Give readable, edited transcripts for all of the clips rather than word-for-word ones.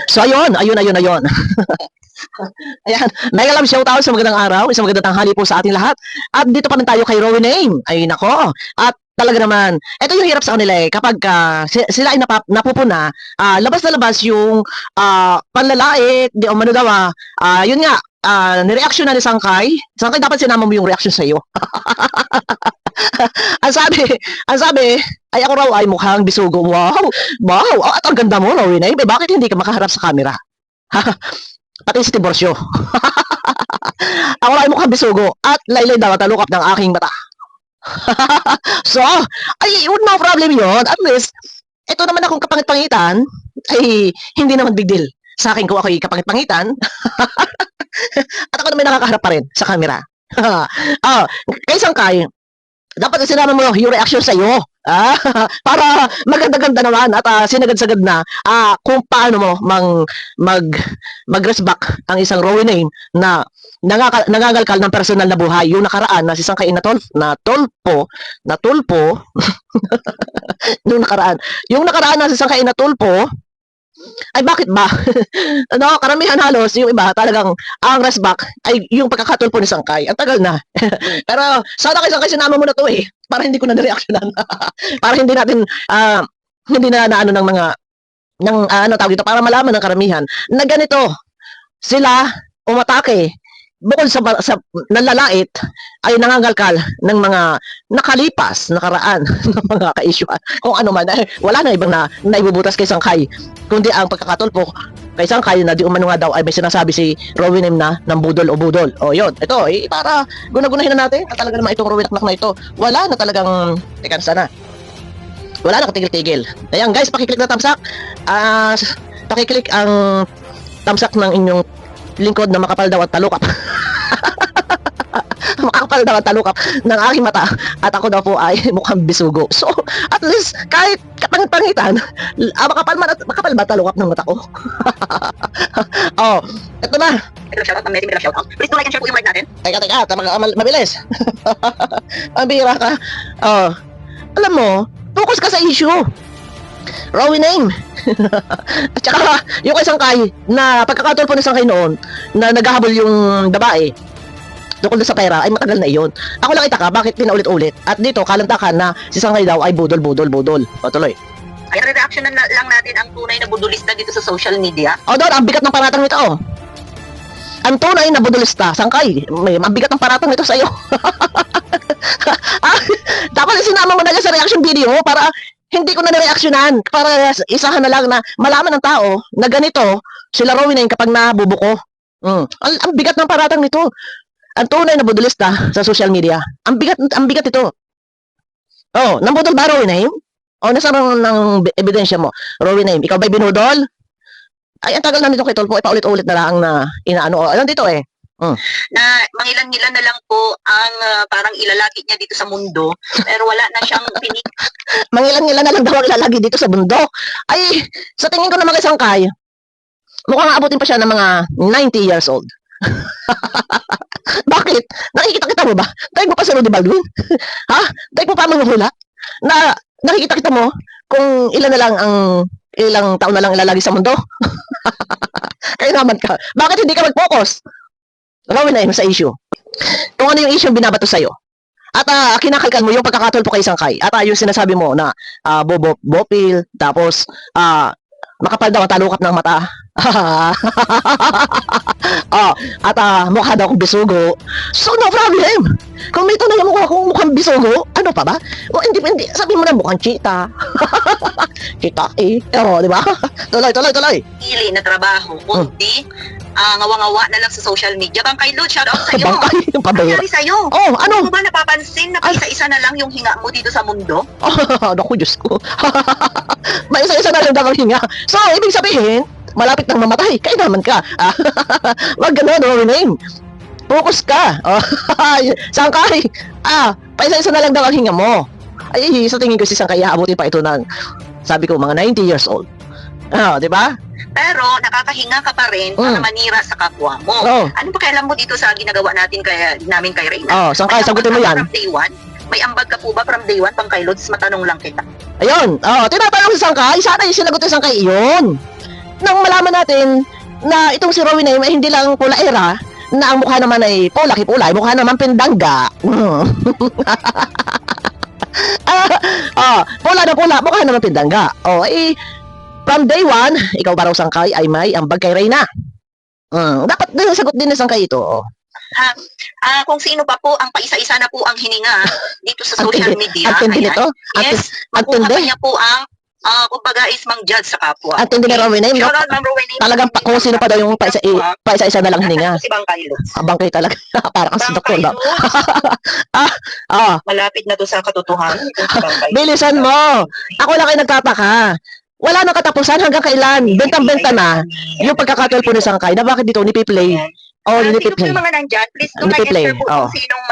So ayun. Ayan, mega love shoutout sa magandang araw, isang magandang tanghali po sa ating lahat. At dito pa rin tayo kay Rowan Name. Ay nako. At talaga naman, ito yung hirap sa kanila kapag sila ay napupuna, labas na labas yung panlalait, di o mano daw yun nga, nireaction na ni Sangkay. Sangkay, dapat sinama mo yung reaction sa iyo. ang sabi, ay ako raw ay mukhang bisugo. Wow, at ang ganda mo, Rowan Name. Bakit hindi ka makaharap sa camera? Pati si Tiborcio. Ako ay mukhang bisugo at laylay daw talukap ng aking mata. So, ay, no problem yun. At least, ito naman akong kapangit-pangitan, ay hindi naman big deal sa akin kung ako'y kapangit-pangitan. At ako naman nakakaharap pa rin sa camera. Kay Sangkay, dapat sinama mo yung reaction sa iyo. Para maganda-ganda naman at sinagad-sagad na kung paano mo mag-rest back ang isang Rowan Name na nangangalkal ng personal na buhay. Yung nakaraan na si Sangkay na tulpo yung nakaraan na si Sangkay na tulpo, ay bakit ba? Ano, karamihan halos yung iba talagang ang rest back ay yung pagkakatulpo ni Sangkay. Ang tagal na. Pero sana kay Sangkay sinama mo na to para hindi ko na reactionan. Para hindi natin hindi na ano ng mga ano tawag dito, para malaman ng karamihan na ganito sila umatake bukod sa nanlalait ay nangangalkal ng mga nakaraan ng mga ka-isyuhan. Kung ano man, wala na ibang na ibubutas kay Sangkay, kundi ang pagkakatulpo kay Sangkay na di umano nga daw ay may sinasabi si Rowan Name na ng budol o budol. O yun, ito, para gunagunahin na natin at talaga naman itong Rowan na ito, wala na talagang, teka sana, wala na katigil-tigil. Ayan guys, pakiclick na thumbs up, pakiclick ang thumbs up ng inyong lingkod na makapal daw at talukap. Makapal daw at talukap ng aking mata at ako daw po ay mukhang bisugo. So, at least kahit kapangit-pangitan, makapal ba talukap ng mata ko? Ito na. Shoutout, shoutout. Please do like and share po yung live natin. Teka, mabilis. Ang bira ka. Alam mo, focus ka sa issue. Rowan Name. At saka, yung kay Sangkay, na pagkakatulpo ni Sangkay noon, na naghahabol yung babae, tungkol sa pera, ay matagal na iyon. Ako lang itaka, bakit pinaulit-ulit? At dito, kalantakan na si Sangkay daw ay budol. O, tuloy. Ay, re-reaction lang natin ang tunay na budulista dito sa social media. Doon, ang bigat ng paratang nito, Ang tunay na budulista, Sangkay, ang bigat ng paratang nito sa'yo. Dapat sinama mo na sa reaction video para hindi ko na nireaksyonan, para isahan na lang na malaman ng tao na ganito sila Rowan Name kapag nabubuko. Ang bigat ng paratang nito. Ang tunay na budulista sa social media, ang bigat ito. Nambudol ba Rowan Name? Nasaan ng ebidensya mo? Rowan Name, ikaw ba'y binudol? Ay, ang tagal na nito kay Tulpo, paulit-ulit na lang na inaano. Nandito Na mangilan-ngilan na lang po ang parang ilalagi niya dito sa mundo, pero wala na siyang Mangilan-ngilan na lang daw ang ilalagi dito sa mundo. Ay, sa tingin ko naman kay Sangkay, mukhang aabutin pa siya ng mga 90 years old. Bakit? Nakikita mo ba? Dahil mo pa si Rudy Baldwin? Dahil mo pa manguhula? Na nakikita mo kung ilang taon na lang ilalagi sa mundo? Kaya naman ka. Bakit hindi ka mag-focus? Rowan Name sa issue. Kung ano yung issue binabato sa'yo. At kinakalkan mo yung pagkakatulpo kay Sangkay. At yung sinasabi mo na bopil, tapos makapal daw ang talukap ng mata. At mukha daw akong bisugo. So no problem. Kung may tunay mukha akong mukhang bisugo, ano pa ba? Hindi. Sabi mo na mukhang cheetah. Cheetah di ba? Tuloy. ili na trabaho, kundi ngawa-ngawa na lang sa social media. Bangkay Lord, shout out sa'yo. Bangkay, yung pabaya. Nangyari sa'yo? Ano? Ano ba napapansin na isa-isa na lang yung hinga mo dito sa mundo? Naku, Diyos ko. May isa-isa na lang daw ang hinga. So, ibig sabihin, malapit nang mamatay. Kaya naman ka. Wag ganun, Rowan Name. Focus ka. Sangkay. Paisa-isa na lang daw ang hinga mo. Ay, sa tingin ko si Sangkay, abutin pa ito ng, sabi ko, mga 90 years old. Di ba? Pero nakakahinga ka pa rin para manira sa kapwa mo. Ano ba kailan mo dito sa ginagawa namin kay Reyna? Sangkay, sagutin mo yan. From day one? May ambag ka po ba from day one, Pangkay Lods? Matanong lang kita. Ayun, tinatanong si Sangkay, sana yung sinagot ni Sangkay iyon. nang malaman natin na itong si Rowena ay hindi lang pula era, na ang mukha naman ay pula-kipulay, mukha naman pindangga. Pula na pula, mukha naman pindangga. From day one, ikaw ba raw sangkay ay may ambag kay Reyna? Dapat din sagot din ng sangkay ito. Kung sino pa po ang paisa-isa na po ang hininga dito sa social media. Antindi nito? Yes, makuha pa niya po ang kumbaga is mang-judge sa kapwa. Antindi na Rowena, no? Shout out, Ma'am Rowena. Talagang kung sino pa daw yung paisa-isa na lang hininga. Si Bang Carlos. Abang kayo talaga. Para kasi doktor na. Malapit na to sa katotohanan. Bilisan mo. Ako lang ay nagtataka. Wala nang katapusan hanggang kailan. Bentang-benta na yung pagkakatol po ni Sangkay na bakit dito nipiplay. Sino po yung mga nandyan? Please do register po kung sinong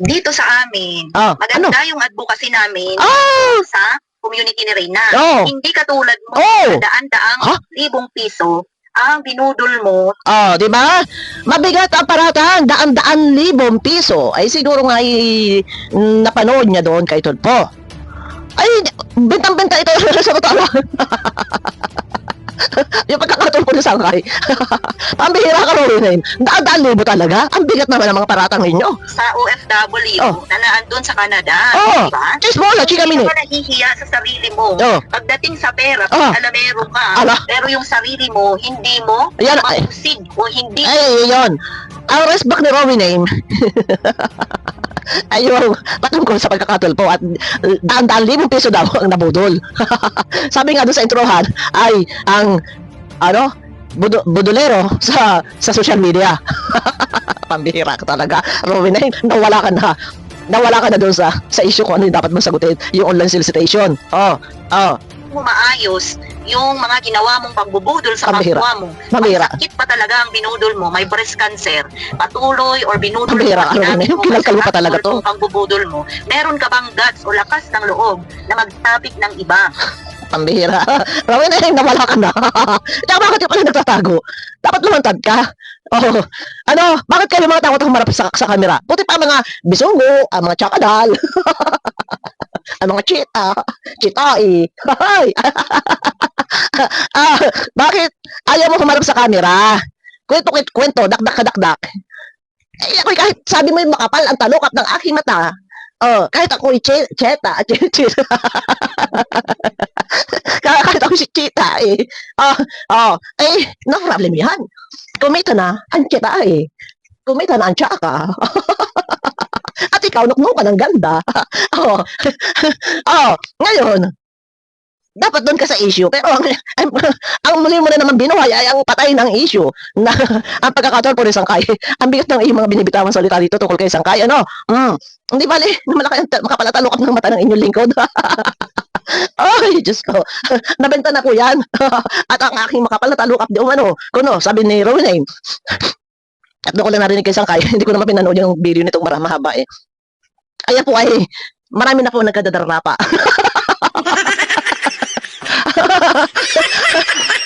dito sa amin. Maganda yung advocacy namin sa community ni Reyna. Hindi katulad mo, daan-daang libong piso ang binudol mo. Di ba? Mabigat ang paratang, daan-daan libong piso. Ay siguro nga napanood niya doon kay Tulpo. Ay, bentang-benta ito sa totoo lang. Yung pagkakatol ko ni Sangkay. Pambihira ka rin. Daan-daan libo talaga. Ang bigat naman ng mga paratang ninyo. Sa OFW na naandun sa Canada. Diba? Just bola, chika Hindi minute. ka nahihiya sa sarili mo. Pagdating sa pera, alamero ka. Pero yung sarili mo, hindi mo mapusig o hindi. Ay, yun. Ang respect ni Rowena ay yung patungkol sa pagkakatulpo at daan-daan libong piso daw ang nabudol. Sabi nga doon sa introhan ay ang budolero sa social media. Pambihira ka talaga, Rowena, nawala ka na doon sa issue kung ano yung dapat mong sagutin, yung online solicitation. Maayos yung mga ginawa mong pagbubudol sa kapwa mo. Sakit pa talaga ang binudol mo, may breast cancer, patuloy or binudol mo, kinalkal mo pa talaga to. Pagbubudol mo, meron ka bang guts o lakas ng loob na magtapik ng iba? Pambihira. Rowena, nawala ka na. Tsaka bakit yung pala nagtatago? Dapat lumantad ka. Bakit kayo mga takot humarap sa kamera? Buti pa mga bisunggo, ang mga tsakadal, ang mga chita-i. Bakit ayaw mo humarap sa camera? Kwento, dakdak. Ako kahit sabi mo yung makapal ang talukap ng aking mata. Kahit ako'y cheta. Kahit ako si chita no problem yan. Kumita na ang cheta kumita na ang tsaka. At ikaw, nuknuk ka ng ganda. Ngayon, dapat doon ka sa issue. Pero ang muli mo na naman binuhay ay ang patay ng issue na ang pagkakatol po ni Sangkay. Ang bigat ng iyong mga binibitawan salita dito tungkol kay Sangkay. Hindi bali, malaki ang makapalatalukap ng mata ng inyong lingkod. Ay, Diyos ko. Nabenta na po yan. At ang aking makapalatalukap di kuno, sabi ni Rowena. At doon ko lang narinig kay Sangkay, hindi ko naman pinanood yung video nitong mahaba Kaya po ay, marami na po nagkadadarapa.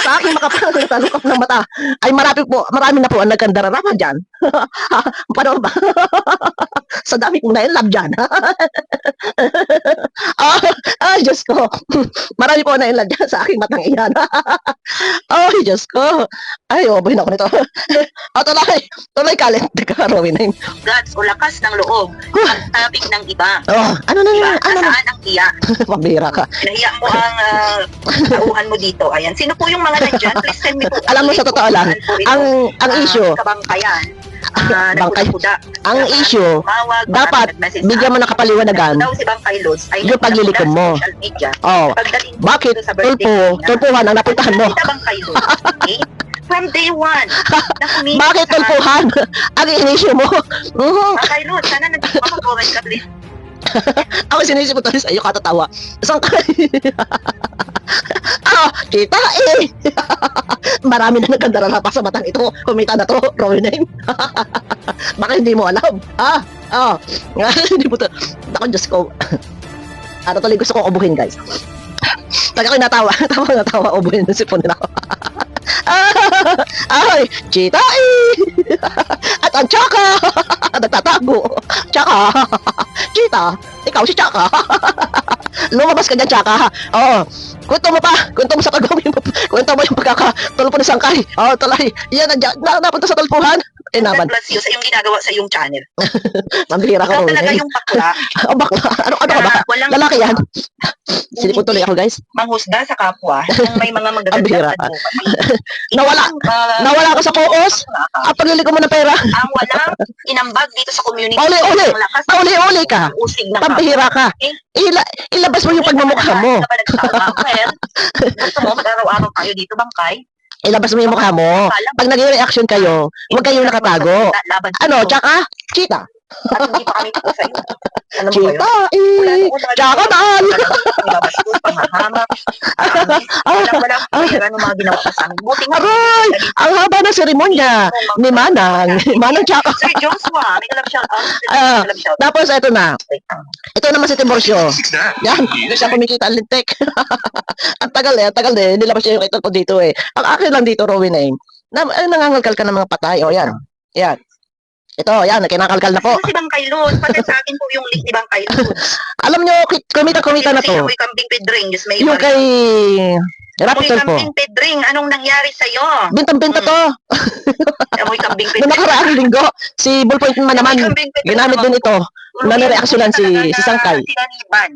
Sa aking makapalatalukap ng mata, ay marami na po ang nagkandararapa dyan. Paano ba? Sa dami kong na-inlove dyan. Diyos ko. Marami po na-inlove dyan sa aking matang iyan. Diyos ko. Ay, buhin ako nito. Tuloy kalit. Teka, Rowena. Guts o lakas ng loob, magtabik ng iba. Ano na yan? Saan ang hiya? Pambira ka. Nahiya mo ang tauhan mo dito. Ayan. Sino po yung mga nandyan? Please send me po. Alam mo sa totoo lang, ang issue. Kabangkayan. Ang issue, dapat bigyan mo ng kapaliwanagan yung paglilikom mo. Bakit tulpuhan ang napuntahan mo? From day one. Bakit tulpuhan ang issue mo? Kailot, sana nagpapag-comment ka please. Ako sinisip ko sa iyo katatawa. Sangkay. Kita Marami na nagkandararapa sa matang ito. Kumita na to, Rowena. Baka hindi mo alam. Hindi mo to. Ako, Diyos ko. Tuloy gusto kong ubuhin, guys. Taga ko natawa, ubuhin ng sipon nila ako. Ay, chita At ang tsaka nagtatago. Tsaka, chita, ikaw si tsaka. Lumabas ka dyan, tsaka ha. Oo. Kwento mo pa. Kwento mo sa kagawin mo. Kwento mo yung pagkakatulpo ni Sangkay. Oo, tuloy. Yan, napunta sa tulpuhan. God Naman. bless you sa iyong ginagawa sa iyong channel. Mambihira ka Ikaw rin. talaga yung bakla. Oh, bakla. Ano ka ba? Walang Lalaki yan. Silipon tuloy ako, guys. manghusga sa kapwa ng may mga Ang bihira. magagandang advocacy. Nawala ka sa focus. Paglili ko mo ng pera. Ang walang inambag dito sa community. Uli-uli. Ang lakas Uli-uli ka. ng usig ng Pambihira ka. Eh, Ilabas mo yung pagmamukha mo. Ka ba nagsawa? Well, gusto mo mag-araw-araw tayo dito, Bangkay? Ilabas mo yung mukha mo. Pag nag-reaction kayo, huwag kayong nakatago. Laban Ano, tsaka? Cheetah. At hindi pa kami tapos sa'yo. Alam mo ba yun? Cheetah, tsaka dahil. Bastos, panghahamak. Walang pera ng mga ginawa pa sa amin. Buti nga. Aray! Ang haba ng seremonya ni Manang. Manang tsaka. Sir Joshua, may kalab shout out. Ah, Tapos, ito na. Ito naman si Timorsio. Yan, hindi siya kumikita ang lintik. Ang tagal eh. Nilabas niya yung ito ko dito eh. Ang akin lang dito, Rowin eh. Nangangalkal ka ng mga patay. O, yan. Yan. Ito, yan, kinakalkal na po. Si Bangkay Luz, patay sa akin po yung link ni Bangkay Luz. Alam nyo, kumita na to. Amoy kambing pedring, Diyos may Yung kay Rapitol po. Amoy kambing pedring, anong nangyari sa'yo? Bintang-binta to. Amoy kambing Noong pedring. nakaraang linggo, si Ballpoint man naman, ginamit din ito. Nanireaksyonan si Sangkay. Sinaniban.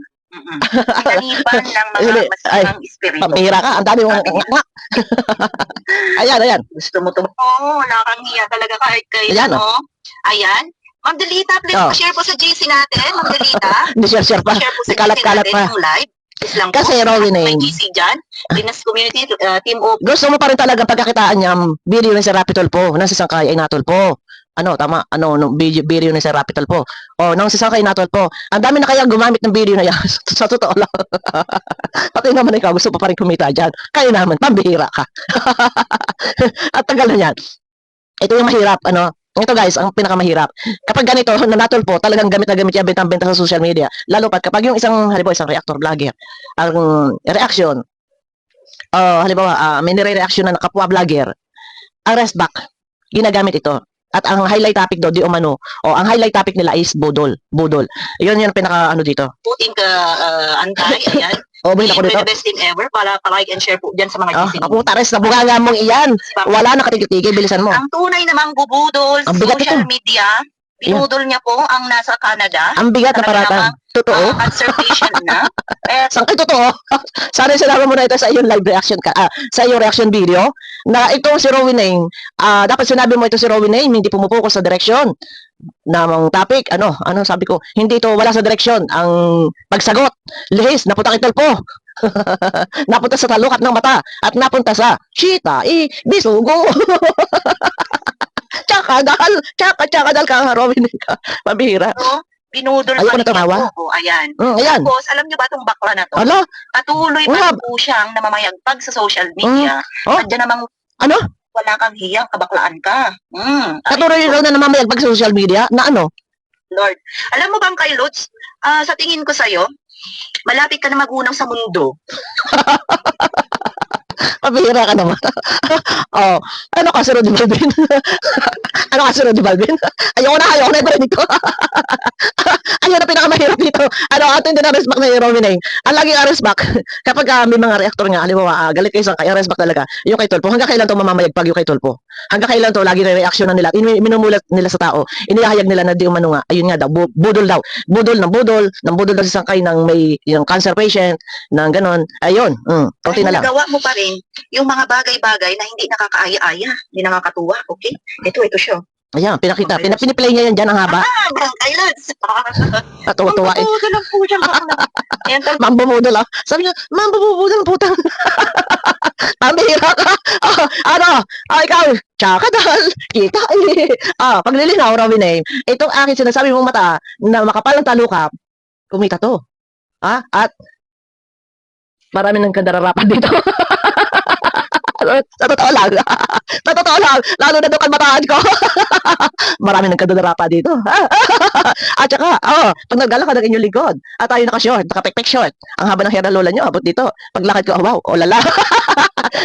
Sinaniban ng mga masamang espiritu. Pambihira ka, ang dami mong ngak. Ayan. Gusto mo to? Oo, nakakanghiya talaga kahit kayo. Ayan, no? Ayan. Ma'am Delita, please Oh. share po sa GC natin. Ma'am Delita. Hindi share pa. Share po sa Di kalat-kalat GC pa. natin yung live. Please lang Kasi po. Rowin May eh. GC dyan. Linas Community Team of Gusto mo pa rin talaga pagkakitaan niya, video ni Sir Rapitol po, nang si Sangkay ay natol po. Ano, tama, video ni Sir Rapitol po. O, nang si Sangkay natol po. Ang dami na kaya gumamit ng video na yan. Sa totoo lang. Pati naman ikaw, gusto pa rin kumita dyan. Kaya naman, pambihira ka. At tagal na yan. Ito yung mahirap, ano. Ito guys, ang pinakamahirap. Kapag ganito, nanatol po, talagang gamit na gamit yan, bentang-benta sa social media. Lalo pat kapag yung isang, halimbawa, isang reactor vlogger, ang reaction, halimbawa, may nire-reaction na kapwa vlogger, ang rest back, ginagamit ito. At ang highlight topic do, di umano, ang highlight topic nila is budol. Yun yung pinaka, dito. Putin ka antay, ayan. Buhin ako dito. The best team ever para like and share po dyan sa mga GC. Ako, tares na bunganga mong iyan. Wala na katigil-tigil, bilisan mo. Ang tunay namang bubudol sa Ang bigat social ito. media, binudol niya po ang nasa Canada. Ang bigat na paratan. Totoo? Conservation na. Saan kayo totoo? Sana sinama mo na ito sa iyong live reaction sa iyong reaction video na itong si Rowin Nain, dapat sinabi mo ito si Rowin Nain, hindi pumupokus sa direksyon namang topic, ano sabi ko, hindi ito wala sa direksyon ang pagsagot, lihis, napunta kitol po. Napunta sa talukat ng mata at napunta sa cheetah, bisugo. Tsaka dahil ka, Rowin Nain ka, mabihira. So, binudol Ayoko pa na tumawa. niya po. Ayan. Ayan. Tapos, alam niyo ba itong bakla na to? Ala, Patuloy pa rin po siyang namamayagpag sa social media. Oh. At dyan namang ano? wala kang hiyang, kabaklaan ka. Katuloy rin na namamayagpag sa social media na ano? Lord. Alam mo bang kay Lutz, sa tingin ko sa'yo, malapit ka na magunaw sa mundo. Pabihira ka naman. Ano ka, Sir Rudy Balvin? Ano ka, Sir Rudy Balvin? Ayoko na i-break ko. Ayun na pinakamahirap dito. Ato hindi na respect na yung Rowin eh. Ang laging respect, kapag may mga reactor nga, halimbawa, galit kayo sa kaya respect talaga, yung kay Tulpo, hanggang kailan to mamamayagpag yung kay Tulpo? Hanggang kailan to, lagi na reaction na nila, minumulat nila sa tao, inihahayag nila na di umano nga, ayun nga daw, budol daw. Budol daw si Sangkay ng may yung cancer patient, ng ganon. Ayun, konti na lang. Nagawa mo pa rin yung mga bagay-bagay na hindi nakakaaya-aya, hindi nakakatuwa, okay? Ito siya. Ayan, pinakita. Piniplay niya yan dyan ang haba. Kay Lutz. Tuwa-tuwa eh. Mambubudo lang po siya. Ayan, Mambumudol ah. Sabi niya, mambumudol ang putang. Pambihira ka. Ikaw, tsaka dahil, kita eh. Paglilinaw, Rowin eh. Itong akin sinasabi mong mata na makapal ng talukap, kumita to. At marami ng kadararapan dito. Sa totoo lang. Lalo na doon kalmataan ko. Marami ng kadararapan dito. At saka, pag naggalak ka ng inyong likod, at tayo naka-short, naka-pek-pek short, ang haba ng hair na lola nyo, abot dito. Paglakad ko, wow, lala.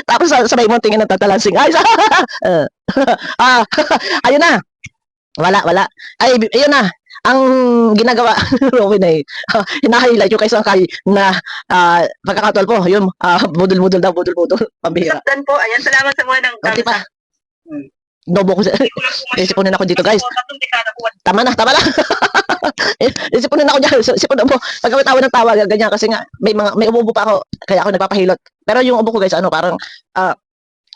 Tapos sabay mo tingin ng tatalansing eyes. Ayun na. Wala. Ay, ayun na. ang ginagawa Robin ay hina-highlight yung kay Sangkay na pagkakatulpo, yun, budol-budol daw, budol-budol, pambihira. Saktan po. Ayan, salamat sa mga ng Okay pa. Dobo ko sa... Isipunin ako dito, guys. Tama na. Isipunin ako dyan. Isipunin mo. Pag kami tawa ng tawa, ganyan. Kasi nga, may umubo pa ako. Kaya ako nagpapahilot. Pero yung ubo ko, guys,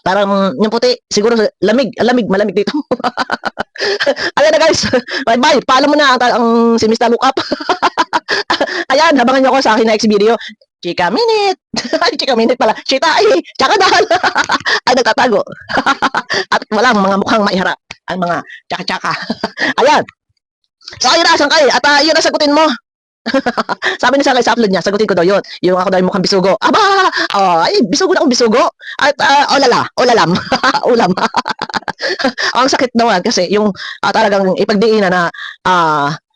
parang yung puti, siguro malamig dito. Ayan na, guys. Bye. Paalam mo na ang si Mr. Lookup. Ayan, habangan nyo ako sa akin next video. Chika Minute. Chika Minute pala. Chita, tsaka dahil. Ay, nagtatago. At walang mga mukhang maiharap. Ang mga tsaka-tsaka. Ayan. So, ayun na, Sangkay. At yun na, sagutin mo. Sabi ni Sangkay sa upload niya, sagutin ko daw yun. Yung ako daw yung mukhang bisugo. Aba! Bisugo na akong bisugo. At, olalam. Ulam. Ang sakit naman kasi yung talagang ipagdiinan na,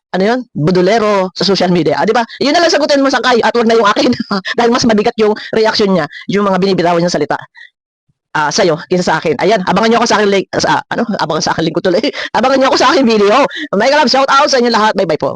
ano yun? Budulero sa social media. Di ba? Yun na lang sagutin mo, Sangkay, at wag na yung akin. Dahil mas mabigat yung reaction niya, yung mga binibitawan niyang salita. Sa'yo, kaysa sa akin. Ayan, abangan niyo ako sa akin link. Abangan sa akin link ko tuloy. Abangan niyo ako sa akin video. Mega love, shout out sa inyo lahat. Bye-bye po.